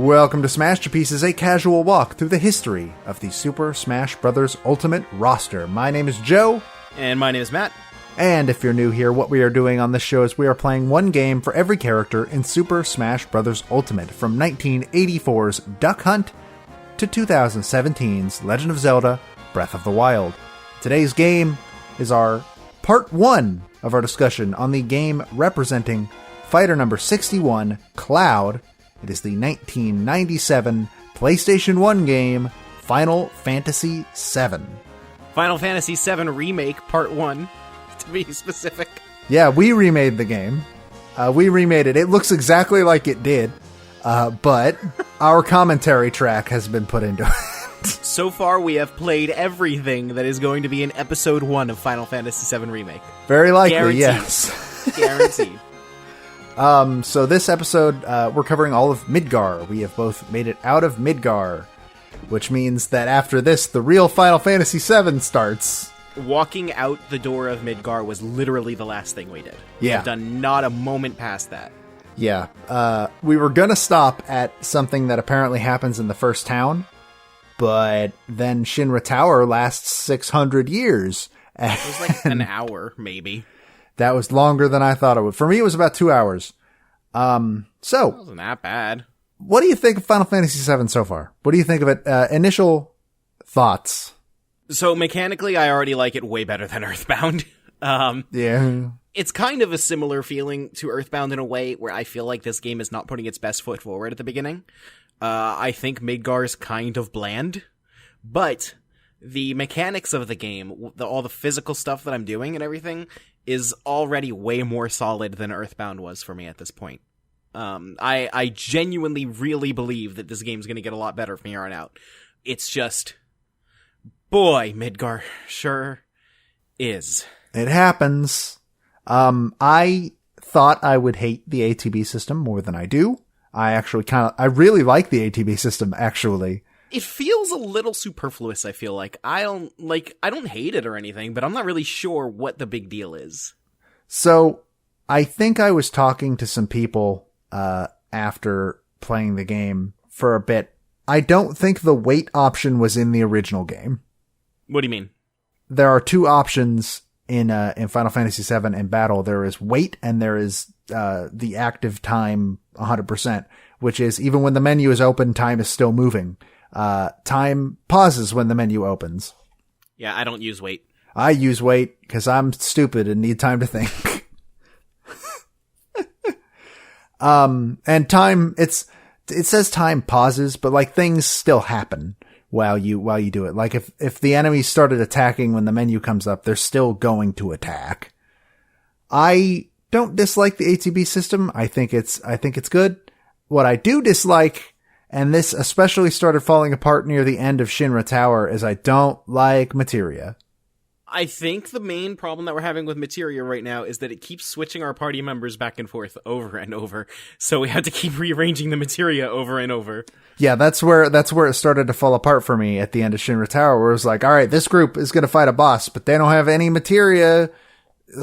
Welcome to Smashterpieces, a casual walk through the history of the Super Smash Bros. Ultimate roster. My name is Joe. And my name is Matt. And if you're new here, what we are doing on this show is we are playing one game for every character in Super Smash Bros. Ultimate, from 1984's Duck Hunt to 2017's Legend of Zelda Breath of the Wild. Today's game is our part 1 of our discussion on the game representing fighter number 61, Cloud. It is the 1997 PlayStation 1 game, Final Fantasy VII. Final Fantasy VII Remake Part 1, to be specific. Yeah, we remade the game. We remade it. It looks exactly like it did, but our commentary track has been put into it. So far, we have played everything that is going to be in Episode 1 of Final Fantasy VII Remake. Very likely, Guaranteed. Yes. Guaranteed. So this episode, we're covering all of Midgar. We have both made it out of Midgar, which means that after this, the real Final Fantasy VII starts. Walking out the door of Midgar was literally the last thing we did. Yeah. We've done not a moment past that. Yeah. We were gonna stop at something that apparently happens in the first town, but then Shinra Tower lasts 600 years. It was like an hour, maybe. That was longer than I thought it would. For me, it was about 2 hours. It wasn't that bad. What do you think of Final Fantasy VII so far? What do you think of it? Initial thoughts? So mechanically, I already like it way better than Earthbound. Yeah. It's kind of a similar feeling to Earthbound in a way where I feel like this game is not putting its best foot forward at the beginning. I think Midgar is kind of bland, but the mechanics of the game, all the physical stuff that I'm doing and everything, is already way more solid than Earthbound was for me at this point. I genuinely really believe that this game's going to get a lot better from here on out. It's just, boy, Midgar sure is. It happens. I thought I would hate the ATB system more than I do. I really like the ATB system, actually. It feels a little superfluous, I feel like. I don't hate it or anything, but I'm not really sure what the big deal is. So, I think I was talking to some people, after playing the game for a bit. I don't think the wait option was in the original game. What do you mean? There are two options in Final Fantasy VII in battle. There is wait and there is, the active time 100%, which is even when the menu is open, time is still moving. Time pauses when the menu opens. Yeah, I don't use wait. I use wait because I'm stupid and need time to think. And time, it says time pauses, but like things still happen while you do it. Like if the enemy started attacking when the menu comes up, they're still going to attack. I don't dislike the ATB system. I think it's good. What I do dislike, and this especially started falling apart near the end of Shinra Tower, is I don't like materia. I think the main problem that we're having with materia right now is that it keeps switching our party members back and forth over and over. So we have to keep rearranging the materia over and over. Yeah, that's where it started to fall apart for me at the end of Shinra Tower, where it was like, all right, this group is going to fight a boss, but they don't have any materia.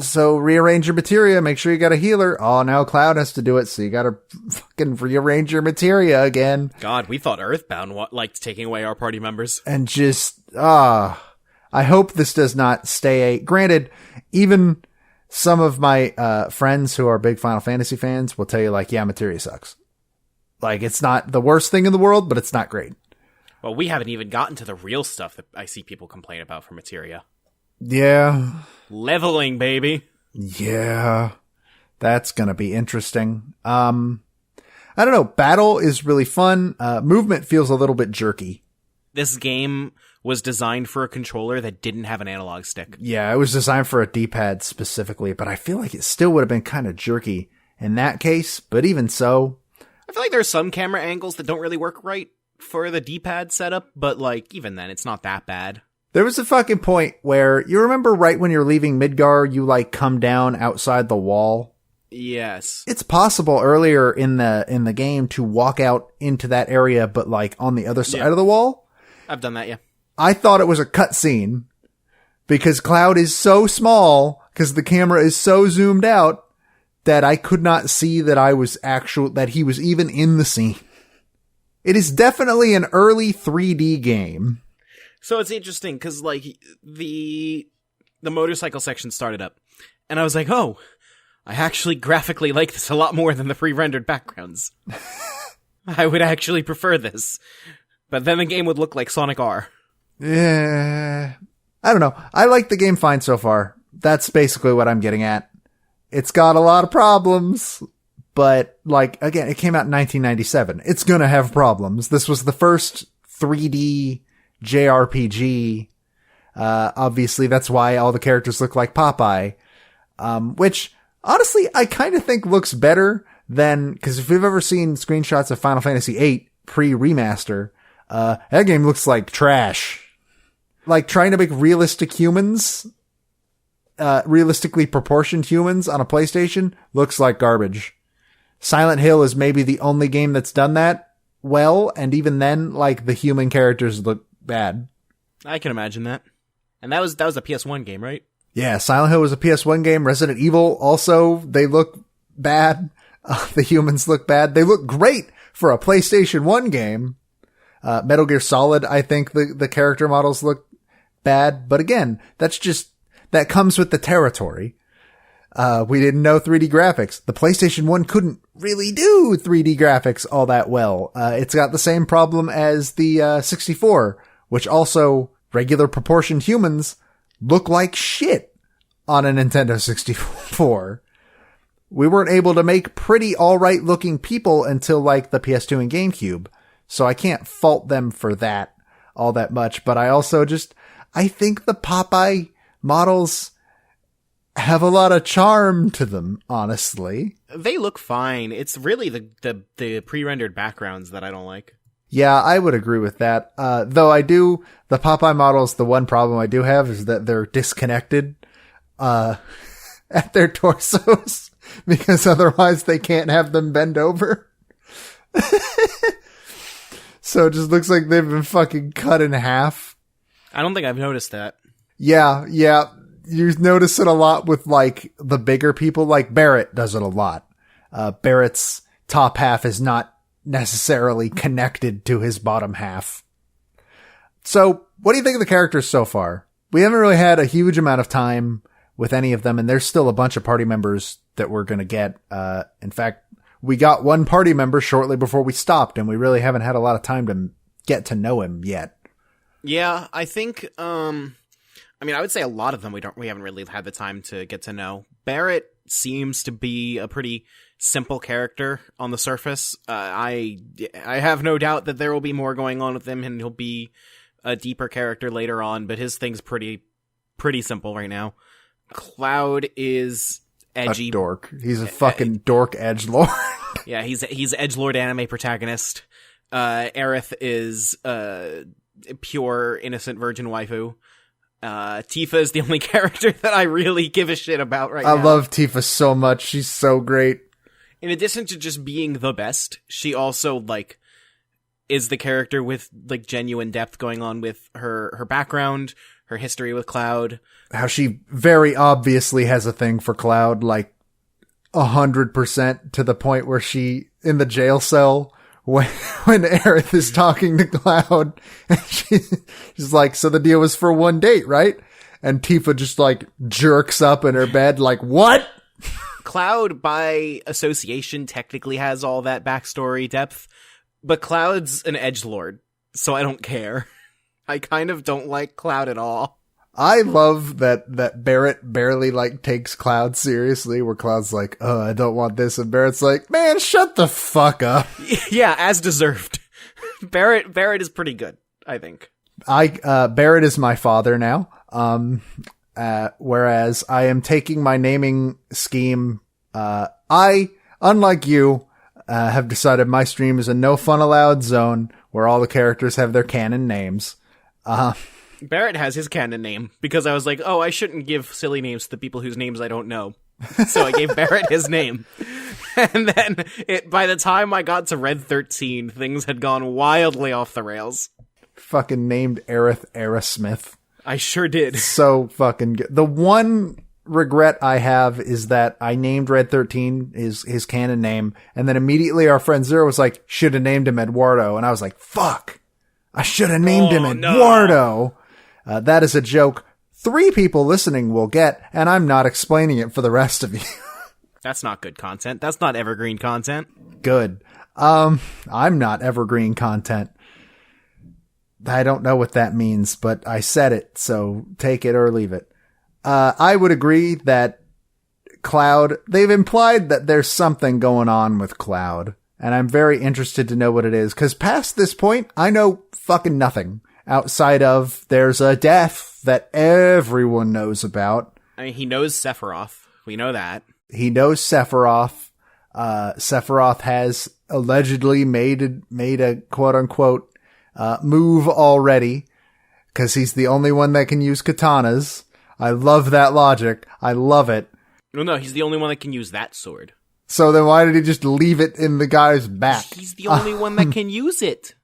So rearrange your materia, make sure you got a healer. Oh, now Cloud has to do it, so you gotta fucking rearrange your materia again. God, we thought Earthbound liked taking away our party members. And just, I hope this does not stay granted, even some of my, friends who are big Final Fantasy fans will tell you like, yeah, materia sucks. Like, it's not the worst thing in the world, but it's not great. Well, we haven't even gotten to the real stuff that I see people complain about for materia. Yeah. Leveling, baby. Yeah. That's gonna be interesting. I don't know. Battle is really fun. Movement feels a little bit jerky. This game was designed for a controller that didn't have an analog stick. Yeah, it was designed for a D-pad specifically, but I feel like it still would have been kind of jerky in that case. But even so, I feel like there's some camera angles that don't really work right for the D-pad setup, but like even then, it's not that bad. There was a fucking point where, you remember right when you're leaving Midgar, you like come down outside the wall? Yes. It's possible earlier in the game to walk out into that area, but like on the other side of the wall. I've done that, yeah. I thought it was a cutscene because Cloud is so small, because the camera is so zoomed out, that I could not see that he was even in the scene. It is definitely an early 3D game. So it's interesting because like the motorcycle section started up, and I was like, oh, I actually graphically like this a lot more than the pre-rendered backgrounds. I would actually prefer this, but then the game would look like Sonic R. Yeah, I don't know. I like the game fine so far. That's basically what I'm getting at. It's got a lot of problems, but like again, it came out in 1997. It's gonna have problems. This was the first 3D JRPG. Obviously that's why all the characters look like Popeye. Which honestly, I kind of think looks better than, cause if you've ever seen screenshots of Final Fantasy VIII pre-remaster, that game looks like trash. Like trying to make realistic humans, realistically proportioned humans on a PlayStation looks like garbage. Silent Hill is maybe the only game that's done that well, and even then, like, the human characters look bad. I can imagine that. And that was a PS1 game, right? Yeah, Silent Hill was a PS1 game. Resident Evil also, they look bad. The humans look bad. They look great for a PlayStation 1 game. Metal Gear Solid, I think the character models look bad. But again, that comes with the territory. We didn't know 3D graphics. The PlayStation 1 couldn't really do 3D graphics all that well. It's got the same problem as the 64, which also regular proportioned humans look like shit on a Nintendo 64. We weren't able to make pretty alright looking people until like the PS2 and GameCube. So I can't fault them for that all that much. But I also I think the Popeye models have a lot of charm to them, honestly. They look fine. It's really the pre-rendered backgrounds that I don't like. Yeah, I would agree with that. Though the Popeye models, the one problem I do have is that they're disconnected, at their torsos, because otherwise they can't have them bend over. So it just looks like they've been fucking cut in half. I don't think I've noticed that. Yeah. You notice it a lot with like the bigger people, like Barrett does it a lot. Barrett's top half is not necessarily connected to his bottom half. So what do you think of the characters so far? We haven't really had a huge amount of time with any of them, and there's still a bunch of party members that we're going to get. In fact, we got one party member shortly before we stopped, and we really haven't had a lot of time to get to know him yet. Yeah, I think, I would say a lot of them we haven't really had the time to get to know. Barrett seems to be a pretty simple character on the surface. I have no doubt that there will be more going on with him, and he'll be a deeper character later on, but his thing's pretty simple right now. Cloud is edgy. A dork. He's a fucking dork edgelord. Yeah, he's edgelord anime protagonist. Aerith is pure innocent virgin waifu. Tifa is the only character that I really give a shit about right now. I love Tifa so much. She's so great. In addition to just being the best, she also, like, is the character with, like, genuine depth going on with her background, her history with Cloud. How she very obviously has a thing for Cloud, like, 100% to the point where she, in the jail cell, when Aerith is talking to Cloud, and she's like, so the deal was for one date, right? And Tifa just, like, jerks up in her bed, like, what? Cloud, by association, technically has all that backstory depth, but Cloud's an edgelord, so I don't care. I kind of don't like Cloud at all. I love that Barrett barely, like, takes Cloud seriously, where Cloud's like, oh, I don't want this, and Barrett's like, man, shut the fuck up. Yeah, as deserved. Barrett is pretty good, I think. Barrett is my father now. Whereas I am taking my naming scheme. I, unlike you, have decided my stream is a no fun allowed zone where all the characters have their canon names. Barrett has his canon name because I was like, oh, I shouldn't give silly names to the people whose names I don't know. So I gave Barrett his name. And then by the time I got to Red 13, things had gone wildly off the rails. Fucking named Aerith Aerosmith. I sure did. So fucking good. The one regret I have is that I named Red 13 his canon name, and then immediately our friend Zero was like, should have named him Eduardo, and I was like, fuck, I should have named him Eduardo. No. That is a joke 3 people listening will get, and I'm not explaining it for the rest of you. That's not good content. That's not evergreen content. Good. I'm not evergreen content. I don't know what that means, but I said it, so take it or leave it. I would agree that Cloud, they've implied that there's something going on with Cloud, and I'm very interested to know what it is, because past this point, I know fucking nothing outside of there's a death that everyone knows about. I mean, he knows Sephiroth. We know that. He knows Sephiroth. Sephiroth has allegedly made a quote-unquote move already, because he's the only one that can use katanas. I love that logic. I love it. No, he's the only one that can use that sword. So then why did he just leave it in the guy's back? He's the only one that can use it.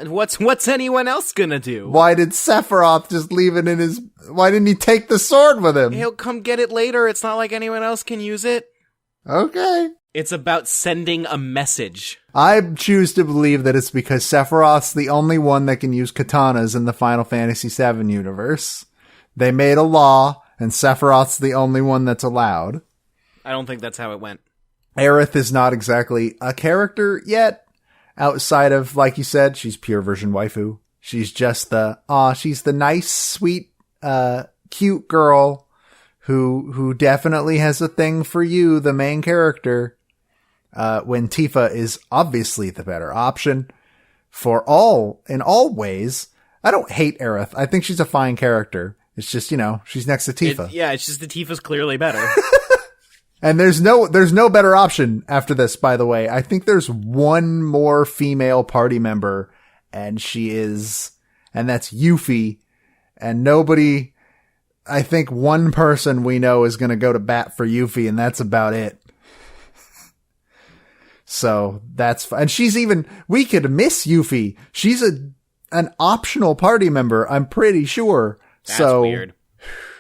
What's anyone else gonna do? Why did Sephiroth just leave it in his... Why didn't he take the sword with him? He'll come get it later. It's not like anyone else can use it. Okay. It's about sending a message. I choose to believe that it's because Sephiroth's the only one that can use katanas in the Final Fantasy VII universe. They made a law, and Sephiroth's the only one that's allowed. I don't think that's how it went. Aerith is not exactly a character yet. Outside of, like you said, she's pure version waifu. She's just she's the nice, sweet, cute girl who definitely has a thing for you, the main character. When Tifa is obviously the better option in all ways. I don't hate Aerith. I think she's a fine character. It's just, she's next to Tifa. It's just that Tifa's clearly better. And there's no better option after this, by the way. I think there's one more female party member, and that's Yuffie. And I think one person we know is going to go to bat for Yuffie, and that's about it. So that's fine. And we could miss Yuffie. She's an optional party member, I'm pretty sure. That's weird.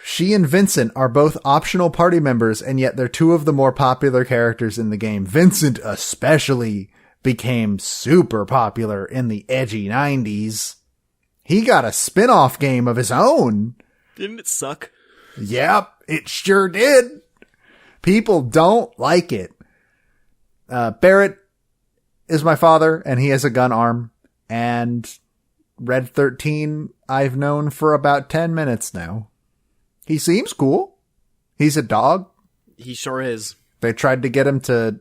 She and Vincent are both optional party members, and yet they're 2 of the more popular characters in the game. Vincent especially became super popular in the edgy 90s. He got a spin-off game of his own. Didn't it suck? Yep, it sure did. People don't like it. Barrett is my father, and he has a gun arm. And Red 13 I've known for about 10 minutes now. He seems cool. He's a dog. He sure is. They tried to get him to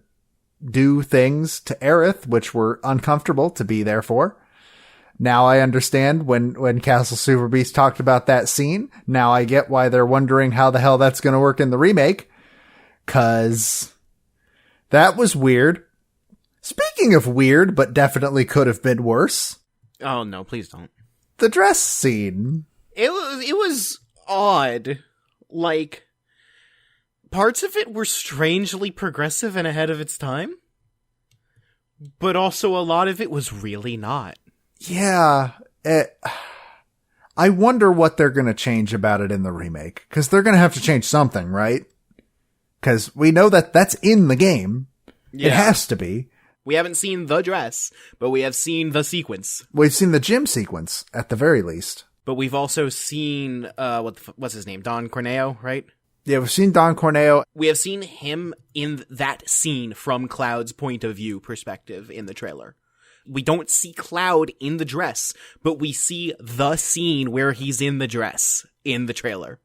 do things to Aerith, which were uncomfortable to be there for. Now I understand when Castle Super Beast talked about that scene. Now I get why they're wondering how the hell that's going to work in the remake. 'Cause that was weird. Speaking of weird, but definitely could have been worse. Oh no, please don't. The dress scene. It was odd. Like, parts of it were strangely progressive and ahead of its time, but also a lot of it was really not. Yeah. I wonder what they're going to change about it in the remake, because they're going to have to change something, right? Because we know that that's in the game. Yeah. It has to be. We haven't seen the dress, but we have seen the sequence. We've seen the gym sequence, at the very least. But we've also seen, what's his name? Don Corneo, right? Yeah, we've seen Don Corneo. We have seen him in that scene from Cloud's point of view perspective in the trailer. We don't see Cloud in the dress, but we see the scene where he's in the dress in the trailer.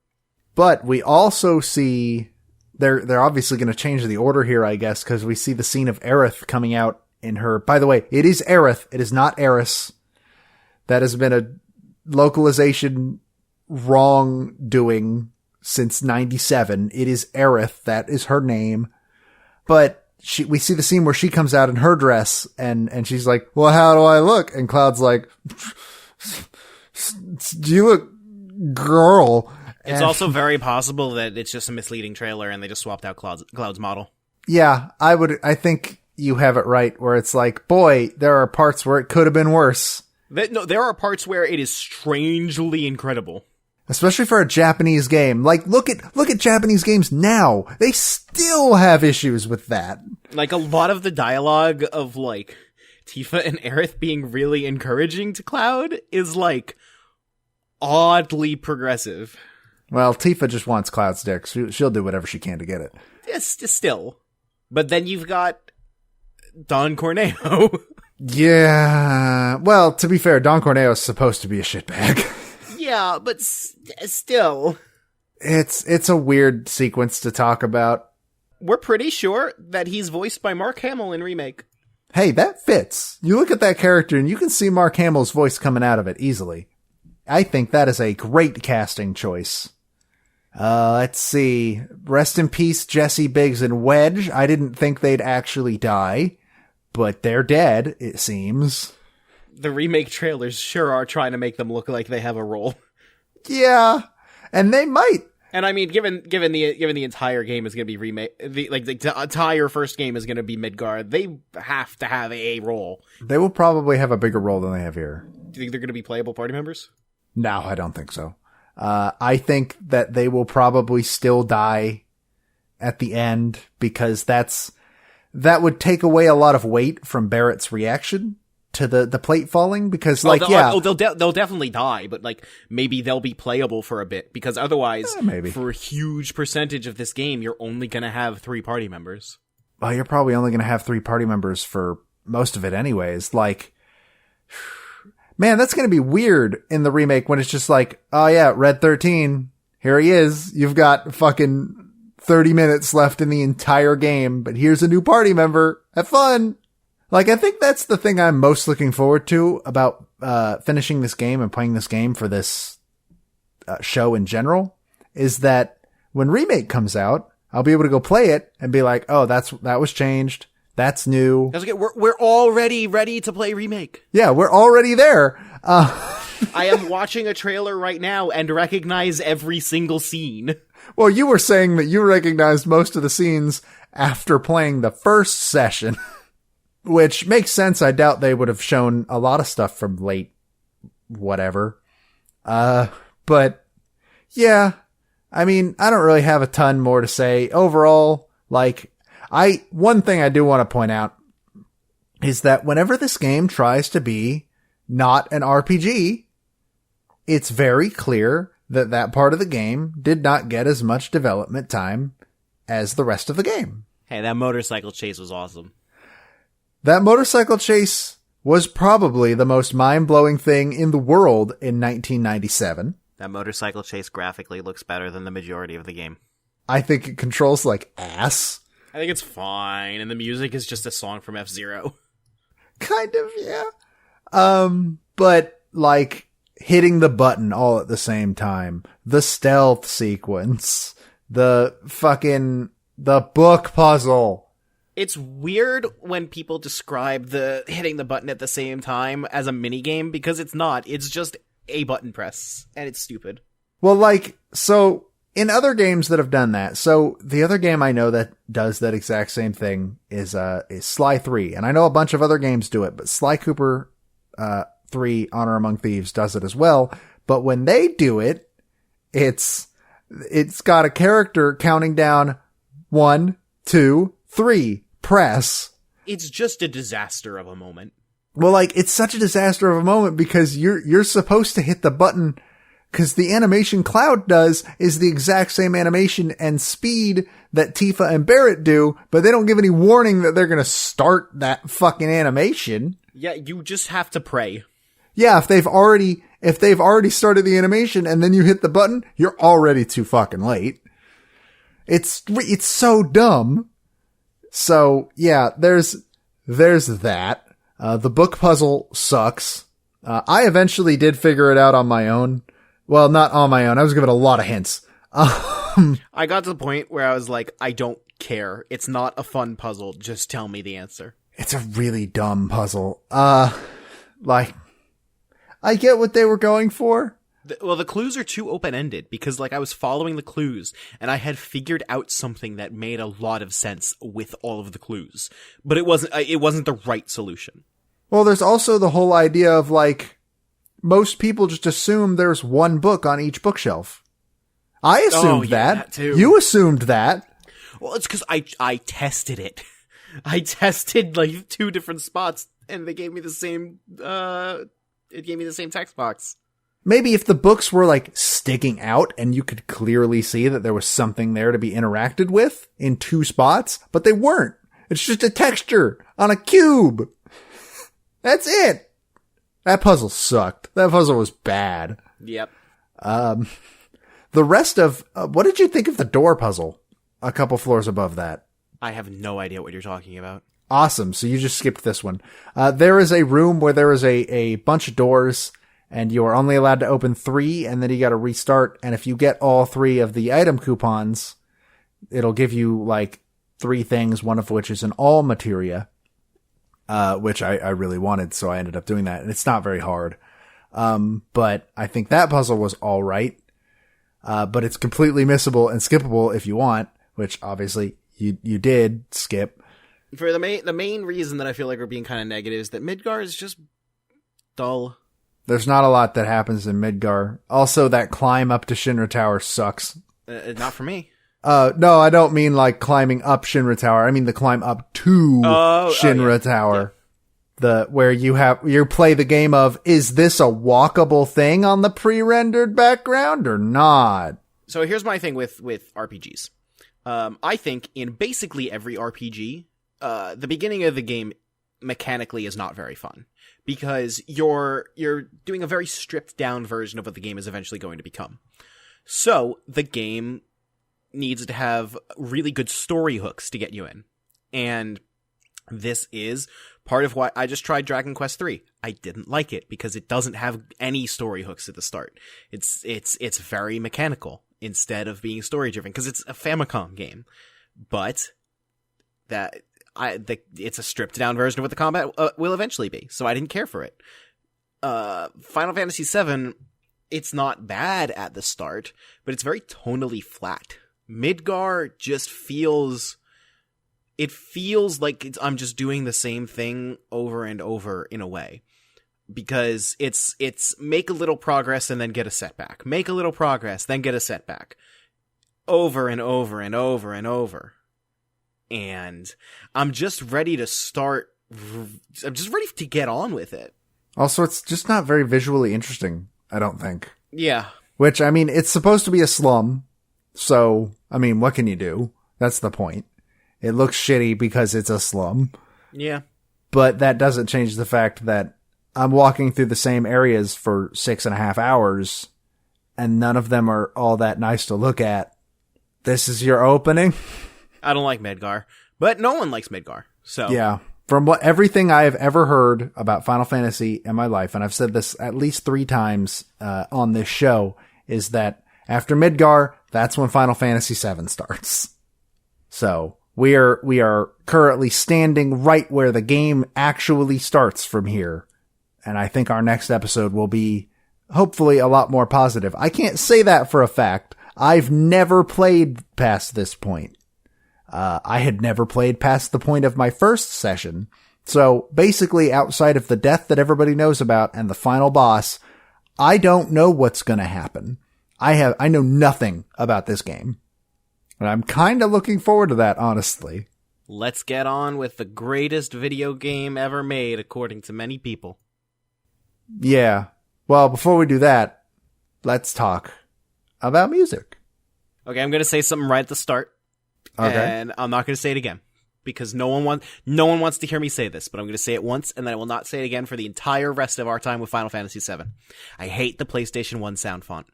But we also see... They're obviously going to change the order here, I guess, because we see the scene of Aerith coming out in her... By the way, it is Aerith. It is not Eris. That has been a localization wrongdoing since 97. It is Aerith. That is her name. But we see the scene where she comes out in her dress, and she's like, well, how do I look? And Cloud's like, do you look girl? It's also very possible that it's just a misleading trailer and they just swapped out Cloud's model. Yeah, I think you have it right, where it's like, boy, there are parts where it could have been worse. No, there are parts where it is strangely incredible. Especially for a Japanese game. Like, look at Japanese games now. They still have issues with that. Like, a lot of the dialogue of, like, Tifa and Aerith being really encouraging to Cloud is, like, oddly progressive. Well, Tifa just wants Cloud's dick. She'll do whatever she can to get it. Yes, still. But then you've got Don Corneo. Yeah. Well, to be fair, Don Corneo is supposed to be a shitbag. Yeah, but still. It's a weird sequence to talk about. We're pretty sure that he's voiced by Mark Hamill in Remake. Hey, that fits. You look at that character and you can see Mark Hamill's voice coming out of it easily. I think that is a great casting choice. Let's see. Rest in peace, Jesse Biggs and Wedge. I didn't think they'd actually die, but they're dead, it seems. The remake trailers sure are trying to make them look like they have a role. Yeah, and they might. And I mean, given the entire game is going to be remake, the entire first game is going to be Midgar, they have to have a role. They will probably have a bigger role than they have here. Do you think they're going to be playable party members? No, I don't think so. I think that they will probably still die at the end because that would take away a lot of weight from Barrett's reaction to the plate falling because they'll definitely die, but like maybe they'll be playable for a bit because otherwise maybe for a huge percentage of this game you're only going to have 3 party members. Well, you're probably only going to have 3 party members for most of it anyways. Like, man, that's going to be weird in the remake when it's just like, oh yeah, Red 13, here he is. You've got fucking 30 minutes left in the entire game, but here's a new party member. Have fun. Like, I think that's the thing I'm most looking forward to about finishing this game and playing this game for this show in general, is that when Remake comes out, I'll be able to go play it and be like, oh, that was changed. That's new. That's okay. We're already ready to play Remake. Yeah, we're already there. I am watching a trailer right now and recognize every single scene. Well, you were saying that you recognized most of the scenes after playing the first session. Which makes sense. I doubt they would have shown a lot of stuff from late whatever. But yeah, I mean, I don't really have a ton more to say. Overall, like, one thing I do want to point out is that whenever this game tries to be not an RPG, it's very clear that that part of the game did not get as much development time as the rest of the game. Hey, that motorcycle chase was awesome. That motorcycle chase was probably the most mind-blowing thing in the world in 1997. That motorcycle chase graphically looks better than the majority of the game. I think it controls like ass. I think it's fine, and the music is just a song from F-Zero. Kind of, yeah. But like hitting the button all at the same time, the stealth sequence, the book puzzle. It's weird when people describe the hitting the button at the same time as a minigame, because it's not. It's just a button press, and it's stupid. Well, like, so in other games that have done that, so the other game I know that does that exact same thing is Sly 3, and I know a bunch of other games do it, but Sly Cooper 3 Honor Among Thieves does it as well. But when they do it, it's got a character counting down 1, 2, 3. Press. It's just a disaster of a moment. Well, like, it's such a disaster of a moment because you're supposed to hit the button because the animation Cloud does is the exact same animation and speed that Tifa and Barrett do, but they don't give any warning that they're gonna start that fucking animation. Yeah, you just have to pray. Yeah, if they've already started the animation and then you hit the button, you're already too fucking late. It's so dumb. So yeah, there's that. The book puzzle sucks. I eventually did figure it out on my own. Well, not on my own. I was given a lot of hints. I got to the point where I was like, I don't care. It's not a fun puzzle. Just tell me the answer. It's a really dumb puzzle. Like, I get what they were going for. The clues are too open-ended because, like, I was following the clues and I had figured out something that made a lot of sense with all of the clues, but it wasn't the right solution. Well, there's also the whole idea of, like, most people just assume there's one book on each bookshelf. I assumed that too. You assumed that. Well, it's because I tested it. I tested like 2 different spots, and they gave me the same. It gave me the same text box. Maybe if the books were like sticking out and you could clearly see that there was something there to be interacted with in 2 spots, but they weren't. It's just a texture on a cube. That's it. That puzzle sucked. That puzzle was bad. Yep. The rest of what did you think of the door puzzle? A couple floors above that. I have no idea what you're talking about. Awesome. So you just skipped this one. There is a room where there is a bunch of doors, and you are only allowed to open 3, and then you got to restart. And if you get all 3 of the item coupons, it'll give you like 3 things, one of which is an all materia, which I really wanted, so I ended up doing that. And it's not very hard. But I think that puzzle was all right. But it's completely missable and skippable if you want, which obviously you did skip. For the main reason that I feel like we're being kind of negative is that Midgar is just dull. There's not a lot that happens in Midgar. Also, that climb up to Shinra Tower sucks. Not for me. No, I don't mean like climbing up Shinra Tower. I mean the climb up to Shinra Tower. Yeah. Where you play the game of, is this a walkable thing on the pre-rendered background or not? So here's my thing with RPGs. I think in basically every RPG, the beginning of the game mechanically is not very fun because you're doing a very stripped down version of what the game is eventually going to become. So the game needs to have really good story hooks to get you in. And this is part of why I just tried Dragon Quest III. I didn't like it because it doesn't have any story hooks at the start. It's very mechanical instead of being story driven because it's a Famicom game. But it's a stripped down version of what the combat will eventually be. So I didn't care for it. Final Fantasy VII, it's not bad at the start, but it's very tonally flat. Midgar just feels like I'm just doing the same thing over and over in a way, because it's make a little progress and then get a setback, make a little progress, then get a setback over and over and over and over. And I'm just ready to get on with it. Also, it's just not very visually interesting, I don't think. Yeah. Which, I mean, it's supposed to be a slum. So, I mean, what can you do? That's the point. It looks shitty because it's a slum. Yeah. But that doesn't change the fact that I'm walking through the same areas for 6.5 hours, and none of them are all that nice to look at. This is your opening? I don't like Midgar, but no one likes Midgar. So yeah. From everything I have ever heard about Final Fantasy in my life, and I've said this at least 3 times on this show, is that after Midgar, that's when Final Fantasy VII starts. So we are currently standing right where the game actually starts from here. And I think our next episode will be hopefully a lot more positive. I can't say that for a fact. I've never played past this point. I had never played past the point of my first session. So basically, outside of the death that everybody knows about and the final boss, I don't know what's going to happen. I know nothing about this game. And I'm kind of looking forward to that, honestly. Let's get on with the greatest video game ever made, according to many people. Yeah. Well, before we do that, let's talk about music. Okay, I'm going to say something right at the start. Okay. And I'm not going to say it again because no one wants to hear me say this, but I'm going to say it once and then I will not say it again for the entire rest of our time with Final Fantasy VII. I hate the PlayStation 1 sound font.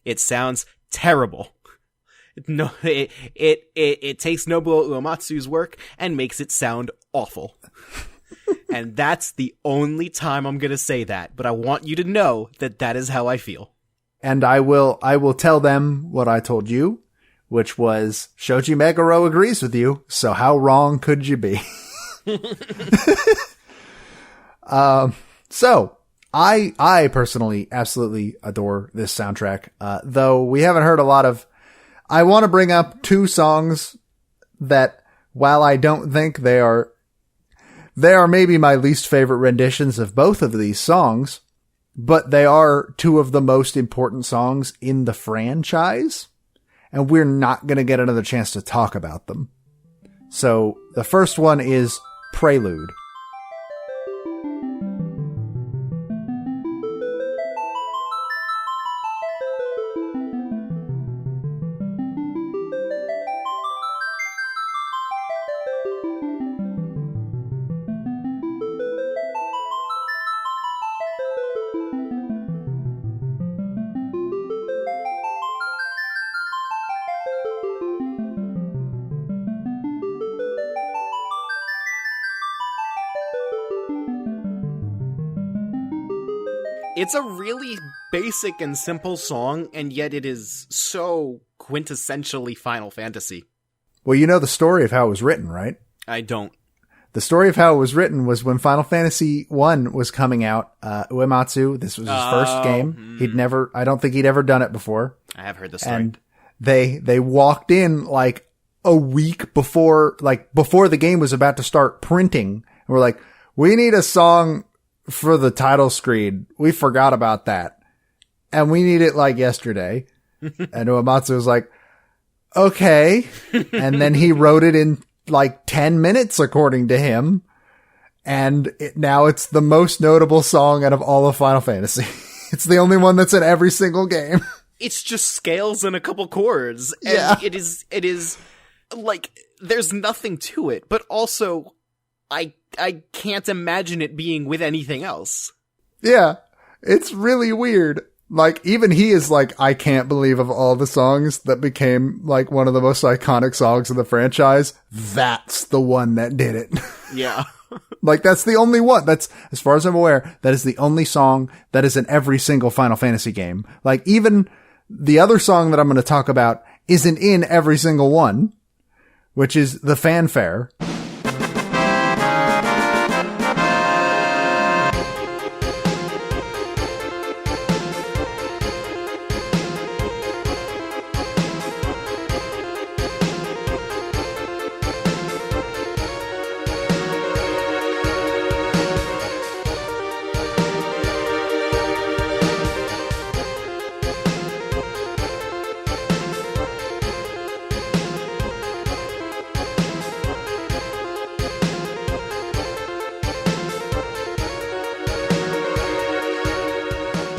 It sounds terrible. No, it takes Nobuo Uematsu's work and makes it sound awful. And that's the only time I'm going to say that, but I want you to know that that is how I feel. And I will tell them what I told you, which was Shoji Meguro agrees with you, so how wrong could you be? So I personally absolutely adore this soundtrack. Though we haven't heard a lot of, I want to bring up 2 songs that, while I don't think they are maybe my least favorite renditions of both of these songs. but they are two of the most important songs in the franchise, and we're not going to get another chance to talk about them. So the first one is Prelude. It's a really basic and simple song, and yet it is so quintessentially Final Fantasy. Well, you know the story of how it was written, right? I don't. The story of how it was written was when Final Fantasy I was coming out, Uematsu, this was his first game. I don't think he'd ever done it before. I have heard the story. And they walked in like a week before the game was about to start printing. And we're like, we need a song for the title screen. We forgot about that. And we need it like yesterday. And Uematsu was like, okay. And then he wrote it in like 10 minutes, according to him. And now it's the most notable song out of all of Final Fantasy. It's the only one that's in every single game. It's just scales and a couple chords. And yeah. It is like, there's nothing to it, but also I can't imagine it being with anything else. Yeah. It's really weird. Like, even he is like, I can't believe of all the songs that became like one of the most iconic songs of the franchise, that's the one that did it. Yeah. Like, that's the only one. That's, as far as I'm aware, that is the only song that is in every single Final Fantasy game. Like, even the other song that I'm going to talk about isn't in every single one, which is the fanfare.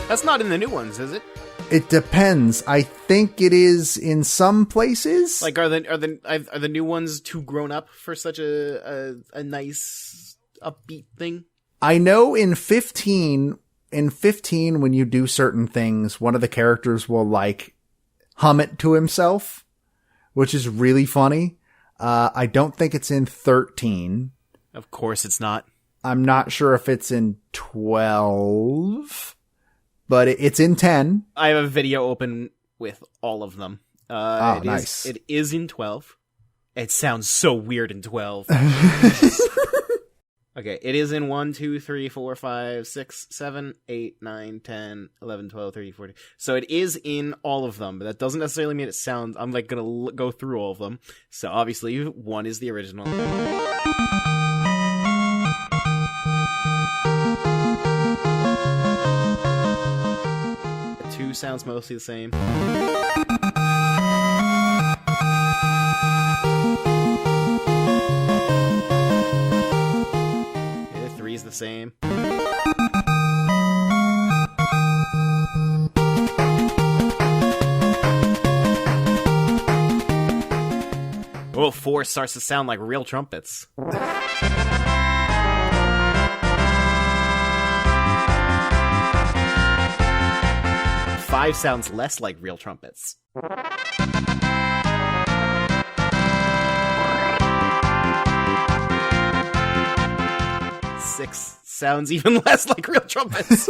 That's not in the new ones, is it? It depends. I think it is in some places. Like, are the new ones too grown up for such a nice upbeat thing? I know in 15, when you do certain things, one of the characters will like hum it to himself, which is really funny. I don't think it's in 13. Of course it's not. I'm not sure if it's in 12. But it's in 10. I have a video open with all of them. Nice. It is in 12. It sounds so weird in 12. Okay, it is in 1, 2, 3, 4, 5, 6, 7, 8, 9, 10, 11, 12, 13, 14. So it is in all of them, but that doesn't necessarily mean it sounds... I'm like gonna go through all of them. So obviously 1 is the original. 2 sounds mostly the same. 3 is the same. Oh, 4 starts to sound like real trumpets. 5 sounds less like real trumpets. 6 sounds even less like real trumpets.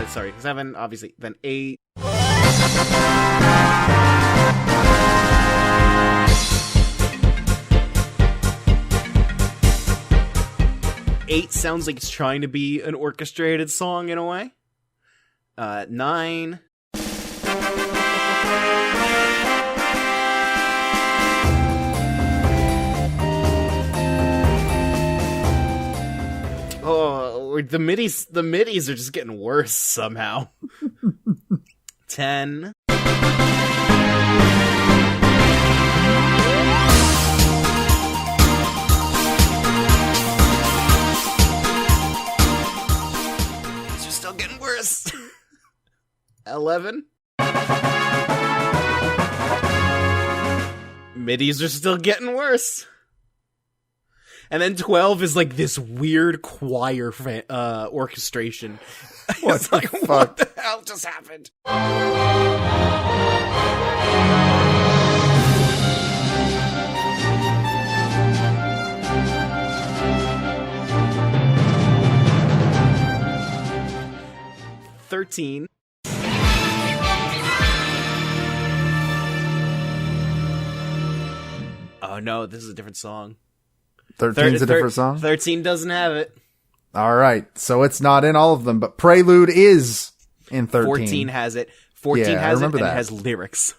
Sorry, 7, obviously. Then 8. 8 sounds like it's trying to be an orchestrated song in a way. 9. the midis are just getting worse somehow. 10. These are still getting worse. 11. Midis are still getting worse. And then 12 is like this weird choir orchestration. What the fuck? What the hell just happened? $13. Oh no, this is a different song. 13's a different song? 13 doesn't have it. All right, so it's not in all of them, but Prelude is in 13. 14 has it. 14 Yeah, has it, and that. it has lyrics.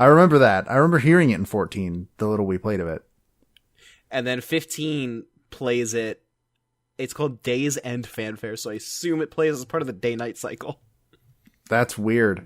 I remember that. I remember hearing it in 14, the little we played of it. And then 15 plays it. It's called Day's End Fanfare, so I assume it plays as part of the day-night cycle. That's weird.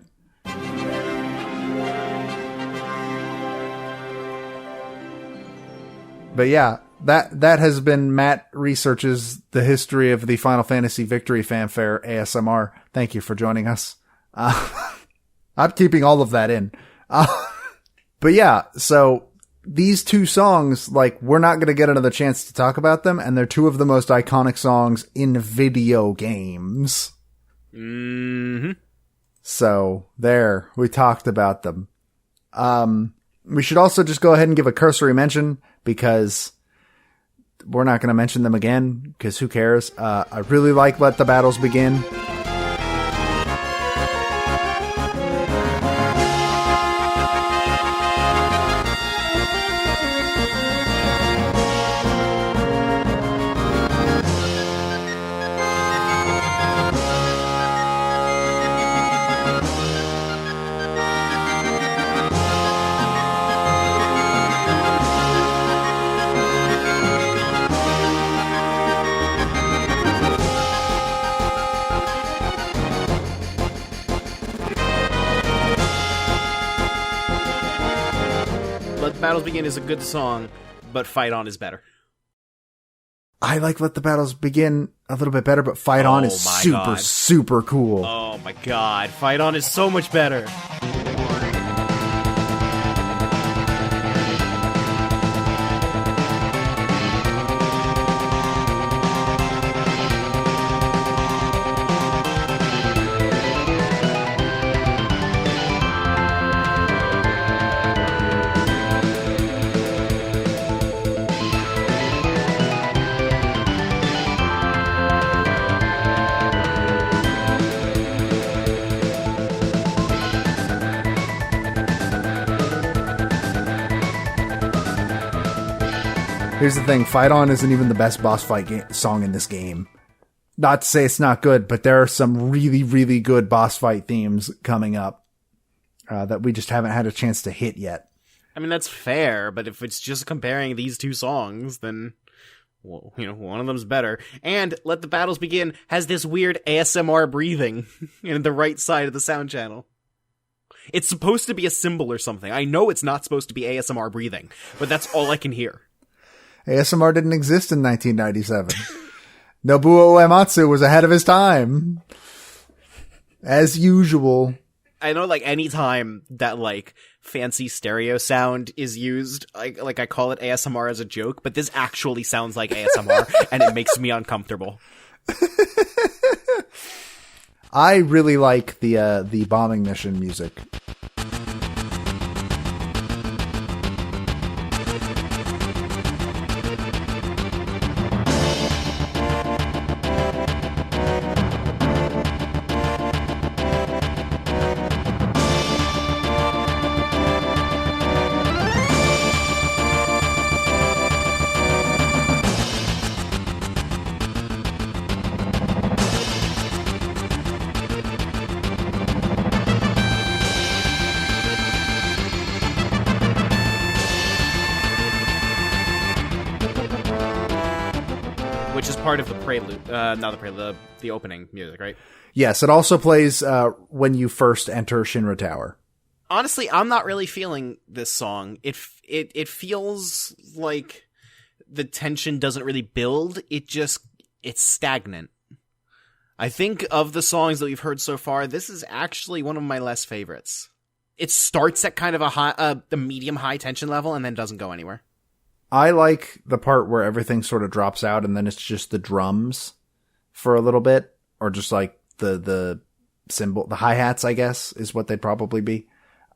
But yeah, that has been Matt Researches the history of the Final Fantasy Victory Fanfare ASMR. Thank you for joining us. I'm keeping all of that in. But yeah, so these two songs, like, we're not going to get another chance to talk about them, and they're two of the most iconic songs in video games. Mm-hmm. So there, we talked about them. We should also just go ahead and give a cursory mention, because we're not going to mention them again, because who cares? I really like Let the Battles Begin. Battles Begin is a good song, but Fight On is better. I like Let the Battles Begin a little bit better, but Fight On is super cool. Oh my god, Fight On is so much better. Here's the thing, Fight On isn't even the best boss fight song in this game. Not to say it's not good, but there are some really, really good boss fight themes coming up that we just haven't had a chance to hit yet. I mean, that's fair, but if it's just comparing these two songs, then, well, you know, one of them's better. And Let the Battles Begin has this weird ASMR breathing in the right side of the sound channel. It's supposed to be a symbol or something. I know it's not supposed to be ASMR breathing, but that's all I can hear. ASMR didn't exist in 1997. Nobuo Uematsu was ahead of his time. As usual. I know, like, any time that, like, fancy stereo sound is used, I call it ASMR as a joke, but this actually sounds like ASMR, and it makes me uncomfortable. I really like the bombing mission music. which is part of the prelude, not the prelude, the opening music, right? Yes, it also plays when you first enter Shinra Tower. Honestly, I'm not really feeling this song. It feels like the tension doesn't really build. It's stagnant. I think of the songs that we've heard so far, this is actually one of my less favorites. It starts at kind of a medium high tension level and then doesn't go anywhere. I like the part where everything sort of drops out and then it's just the drums for a little bit, or just like the cymbal, the hi-hats, I guess, is what they'd probably be.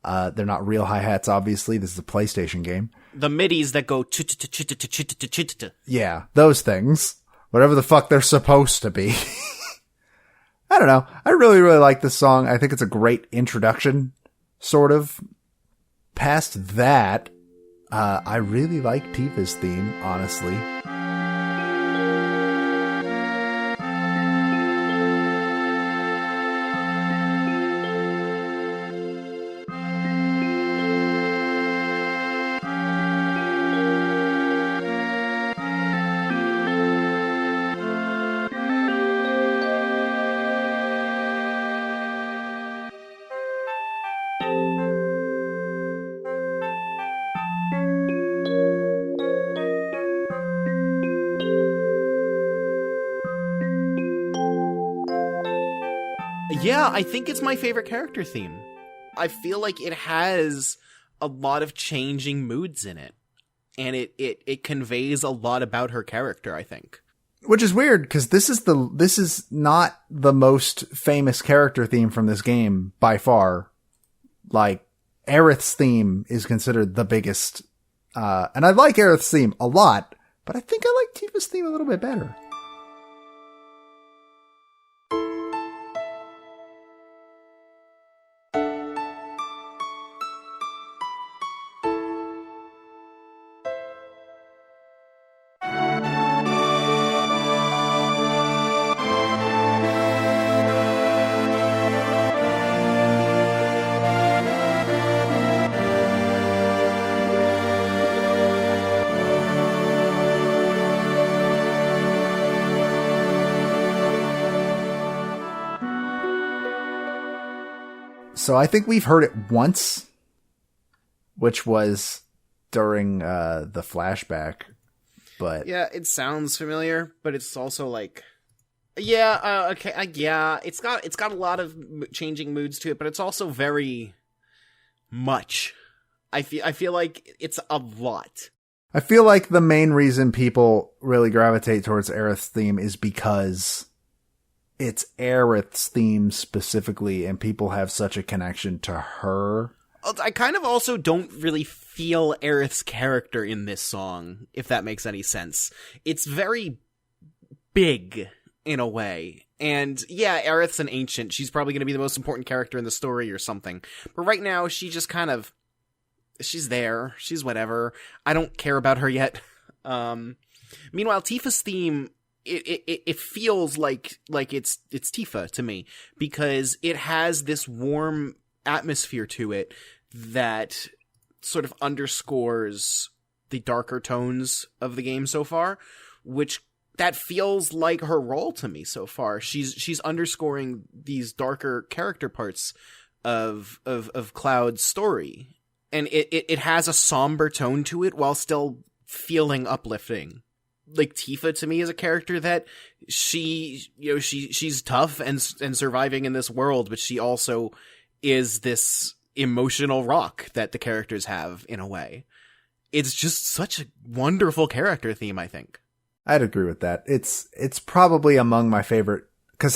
They're not real hi-hats, obviously. This is a PlayStation game. The midis that go yeah, those things. Whatever the fuck they're supposed to be. I don't know. I really, really like this song. I think it's a great introduction, sort of. Past that, I really like Tifa's theme, honestly. Yeah, I think it's my favorite character theme. I feel like it has a lot of changing moods in it. And it conveys a lot about her character, I think. Which is weird, because this is not the most famous character theme from this game by far. Like, Aerith's theme is considered the biggest. And I like Aerith's theme a lot, but I think I like Tifa's theme a little bit better. So I think we've heard it once, which was during the flashback. But yeah, it sounds familiar, but it's also like, yeah, okay, yeah, it's got a lot of changing moods to it, but it's also very much. I feel like it's a lot. I feel like the main reason people really gravitate towards Aerith's theme is because it's Aerith's theme specifically, and people have such a connection to her. I kind of also don't really feel Aerith's character in this song, if that makes any sense. It's very big, in a way. And yeah, Aerith's an ancient. She's probably going to be the most important character in the story or something. But right now, she just kind of... she's there. She's whatever. I don't care about her yet. Meanwhile, Tifa's theme... It feels like it's Tifa to me, because it has this warm atmosphere to it that sort of underscores the darker tones of the game so far, which that feels like her role to me so far. She's underscoring these darker character parts of Cloud's story, and it has a somber tone to it while still feeling uplifting. Like, Tifa to me is a character that she's tough and surviving in this world, but she also is this emotional rock that the characters have in a way. It's just such a wonderful character theme, I think. I'd agree with that. It's probably among my favorite, because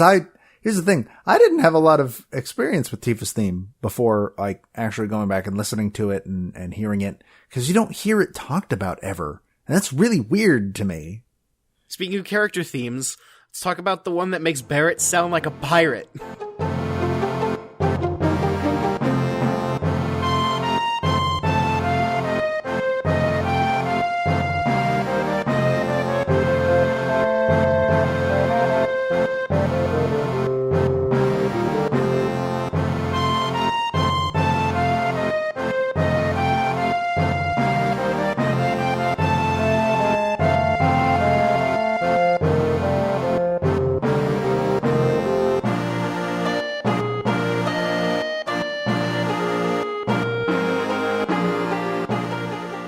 here's the thing, I didn't have a lot of experience with Tifa's theme before, like, actually going back and listening to it and hearing it, because you don't hear it talked about ever. And that's really weird to me. Speaking of character themes, let's talk about the one that makes Barrett sound like a pirate.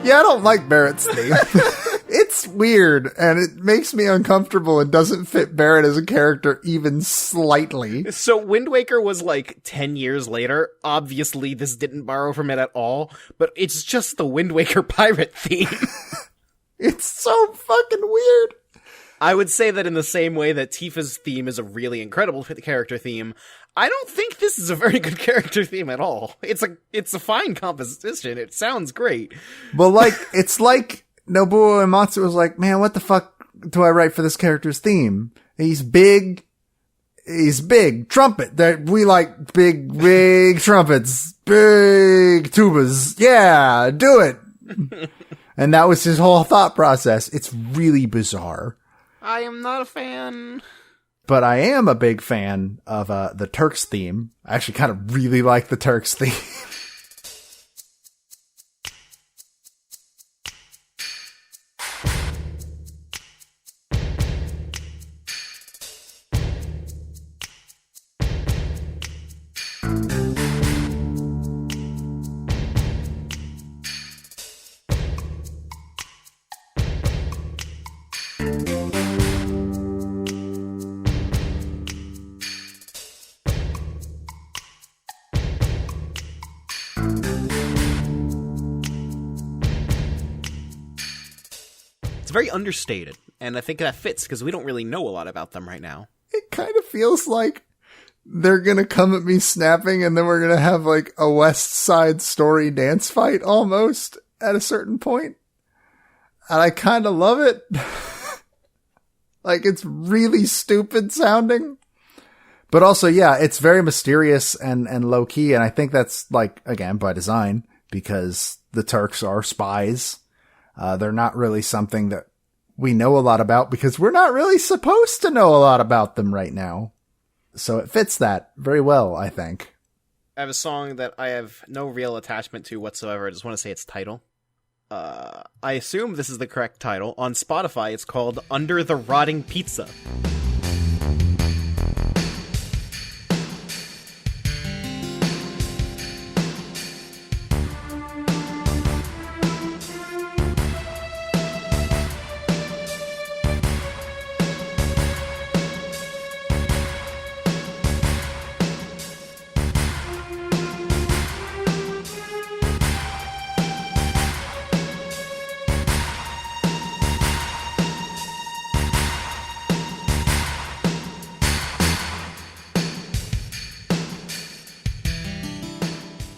Yeah, I don't like Barrett's theme. It's weird, and it makes me uncomfortable and doesn't fit Barrett as a character even slightly. So Wind Waker was like 10 years later. Obviously, this didn't borrow from it at all, but it's just the Wind Waker pirate theme. It's so fucking weird. I would say that in the same way that Tifa's theme is a really incredible character theme, I don't think this is a very good character theme at all. It's a fine composition. It sounds great. Well, like, it's like Nobuo Uematsu was like, man, what the fuck do I write for this character's theme? He's big. Trumpet. We like big trumpets. Big tubas. Yeah, do it. And that was his whole thought process. It's really bizarre. I am not a fan. But I am a big fan of the Turks theme. I actually kind of really like the Turks theme. Very understated, and I think that fits because we don't really know a lot about them right now. It kind of feels like they're gonna come at me snapping, and then we're gonna have like a West Side Story dance fight almost at a certain point. And I kind of love it. Like, it's really stupid sounding. But also, yeah, it's very mysterious and low key, and I think that's, like, again, by design, because the Turks are spies. They're not really something that we know a lot about because we're not really supposed to know a lot about them right now. So it fits that very well, I think. I have a song that I have no real attachment to whatsoever. I just want to say its title. I assume this is the correct title. On Spotify, it's called Under the Rotting Pizza.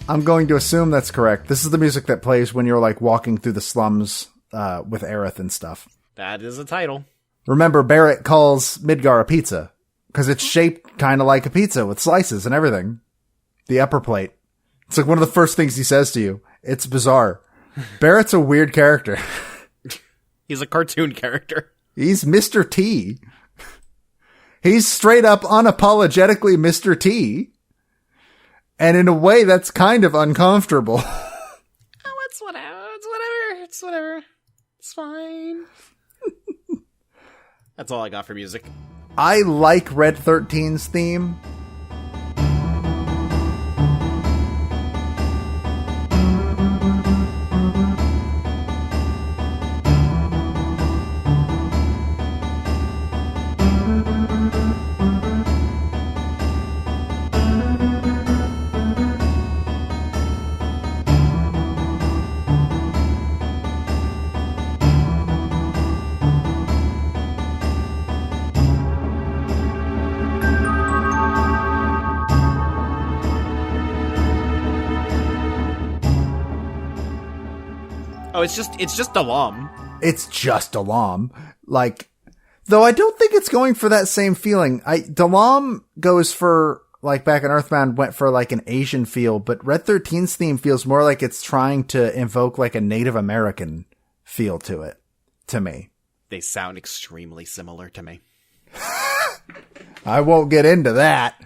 I'm going to assume that's correct. This is the music that plays when you're, like, walking through the slums with Aerith and stuff. That is a title. Remember, Barrett calls Midgar a pizza because it's shaped kind of like a pizza with slices and everything. The upper plate. It's like one of the first things he says to you. It's bizarre. Barrett's a weird character. He's a cartoon character. He's Mr. T. He's straight up unapologetically Mr. T. And in a way, that's kind of uncomfortable. Oh, it's whatever. It's whatever. It's fine. That's all I got for music. I like Red 13's theme. Oh, it's just Alam. It's just Dalam. Like, though I don't think it's going for that same feeling. Dalam goes for, like, back in Earthbound, went for, like, an Asian feel, but Red 13's theme feels more like it's trying to invoke, like, a Native American feel to it, to me. They sound extremely similar to me. I won't get into that.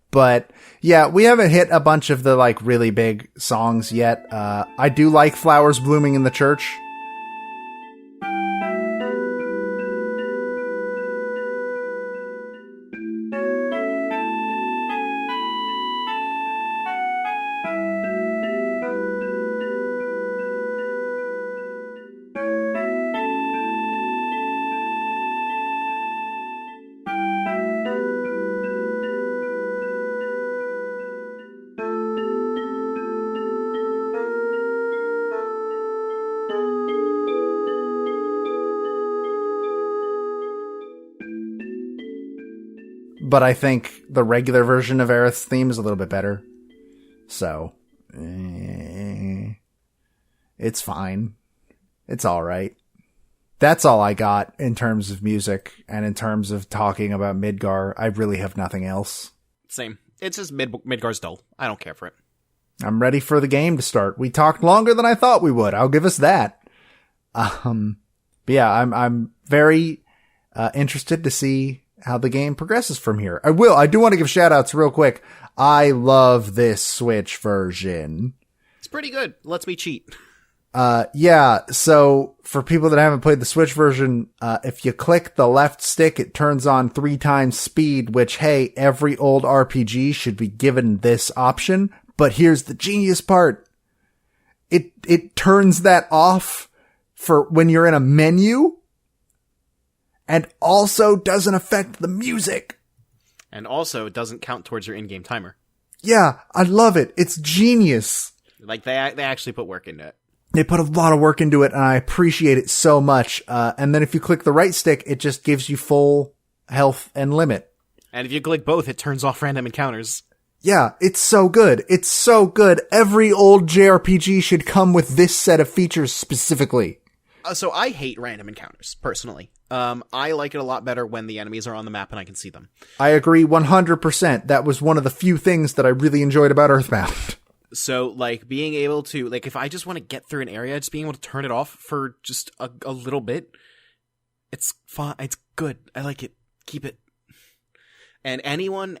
But yeah, we haven't hit a bunch of the, like, really big songs yet. I do like Flowers Blooming in the Church. but I think the regular version of Aerith's theme is a little bit better. So, it's fine. It's alright. That's all I got in terms of music, and in terms of talking about Midgar, I really have nothing else. Same. It's just Midgar's dull. I don't care for it. I'm ready for the game to start. We talked longer than I thought we would. I'll give us that. But yeah, I'm very interested to see how the game progresses from here. I do want to give shout outs real quick. I love this Switch version. It's pretty good. Lets me cheat. Yeah, so for people that haven't played the Switch version, if you click the left stick, it turns on 3 times speed, which, hey, every old RPG should be given this option. But here's the genius part. It turns that off for when you're in a menu, and also doesn't affect the music. And also doesn't count towards your in-game timer. Yeah, I love it. It's genius. Like, they actually put work into it. They put a lot of work into it, and I appreciate it so much. And then if you click the right stick, it just gives you full health and limit. And if you click both, it turns off random encounters. Yeah, it's so good. It's so good. Every old JRPG should come with this set of features specifically. So I hate random encounters, personally. I like it a lot better when the enemies are on the map and I can see them. I agree 100%. That was one of the few things that I really enjoyed about Earthbound. So, like, being able to, like, if I just want to get through an area, just being able to turn it off for just a little bit, it's fine. It's good. I like it. Keep it. And anyone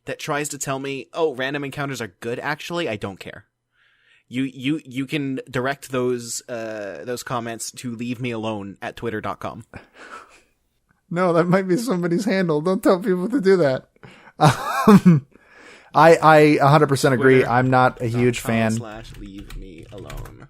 that tries to tell me, oh, random encounters are good, actually, I don't care. You can direct those comments to leave me alone at twitter.com. No, that might be somebody's handle. Don't tell people to do that. I 100% agree. Twitter. I'm not a huge fan. /leave me alone.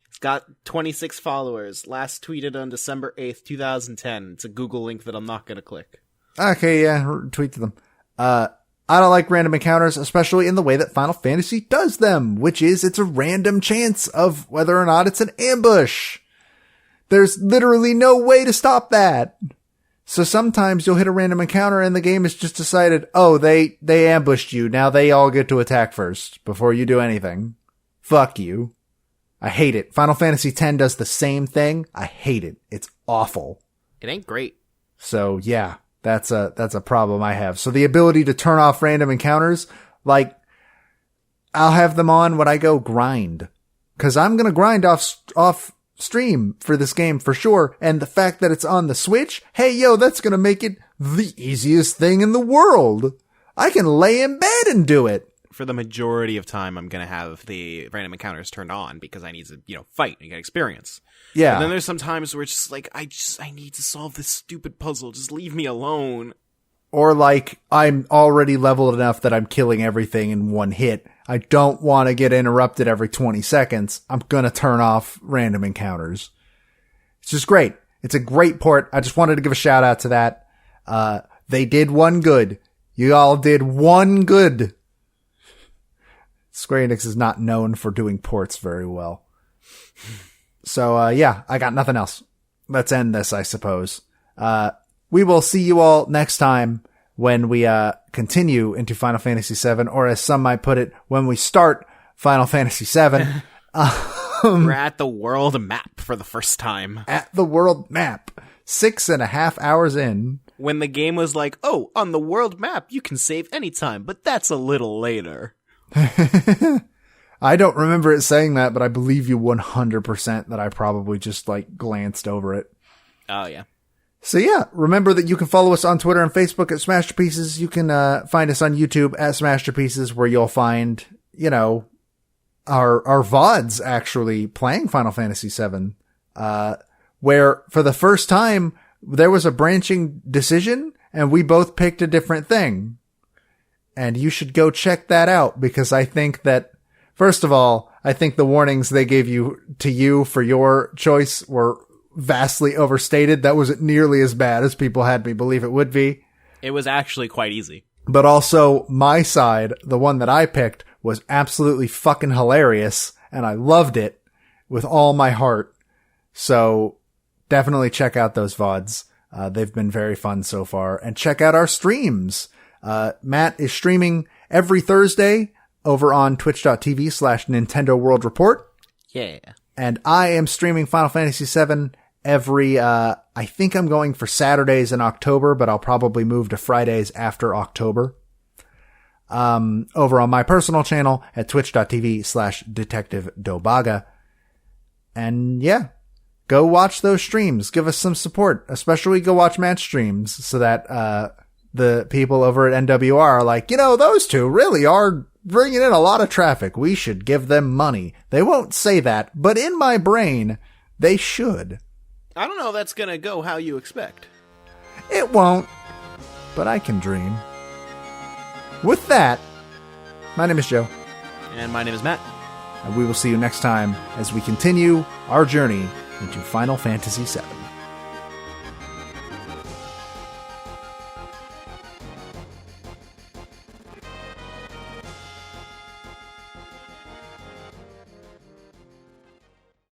It's got 26 followers. Last tweeted on December 8th, 2010. It's a Google link that I'm not going to click. Okay, yeah, tweet to them. I don't like random encounters, especially in the way that Final Fantasy does them, which is it's a random chance of whether or not it's an ambush. There's literally no way to stop that. So sometimes you'll hit a random encounter and the game has just decided, oh, they ambushed you. Now they all get to attack first before you do anything. Fuck you. I hate it. Final Fantasy X does the same thing. I hate it. It's awful. It ain't great. So yeah, that's a problem I have. So the ability to turn off random encounters, like, I'll have them on when I go grind. 'Cause I'm gonna grind off stream for this game for sure. And the fact that it's on the Switch, hey yo, that's gonna make it the easiest thing in the world. I can lay in bed and do it. For the majority of time, I'm going to have the random encounters turned on because I need to, fight and get experience. Yeah. And then there's some times where it's just like, I need to solve this stupid puzzle. Just leave me alone. Or like, I'm already leveled enough that I'm killing everything in one hit. I don't want to get interrupted every 20 seconds. I'm gonna turn off random encounters. It's just great. It's a great port. I just wanted to give a shout out to that. They did one good. You all did one good. Square Enix is not known for doing ports very well. So, yeah, I got nothing else. Let's end this, I suppose. We will see you all next time when we continue into Final Fantasy VII, or as some might put it, when we start Final Fantasy VII. We're at the world map for the first time. At the world map. 6.5 hours in. When the game was like, oh, on the world map, you can save anytime, but that's a little later. I don't remember it saying that, but I believe you 100% that I probably just glanced over it. Oh, yeah. So yeah, remember that you can follow us on Twitter and Facebook at Smashterpieces. You can find us on YouTube at Smashterpieces, where you'll find, our VODs actually playing Final Fantasy VII, where for the first time there was a branching decision and we both picked a different thing. And you should go check that out, because I think that, first of all, I think the warnings they gave you for your choice were vastly overstated. That wasn't nearly as bad as people had me believe it would be. It was actually quite easy. But also, my side, the one that I picked, was absolutely fucking hilarious, and I loved it with all my heart. So, definitely check out those VODs. They've been very fun so far. And check out our streams. Matt is streaming every Thursday over on twitch.tv/Nintendo World Report. Yeah. And I am streaming Final Fantasy VII every, I think I'm going for Saturdays in October, but I'll probably move to Fridays after October. Over on my personal channel at twitch.tv/Detective Dobaga. And yeah, go watch those streams. Give us some support, especially go watch Matt's streams so that, the people over at NWR are like, those two really are bringing in a lot of traffic. We should give them money. They won't say that, but in my brain, they should. I don't know if that's gonna go how you expect. It won't, but I can dream. With that, my name is Joe. And my name is Matt. And we will see you next time as we continue our journey into Final Fantasy VII.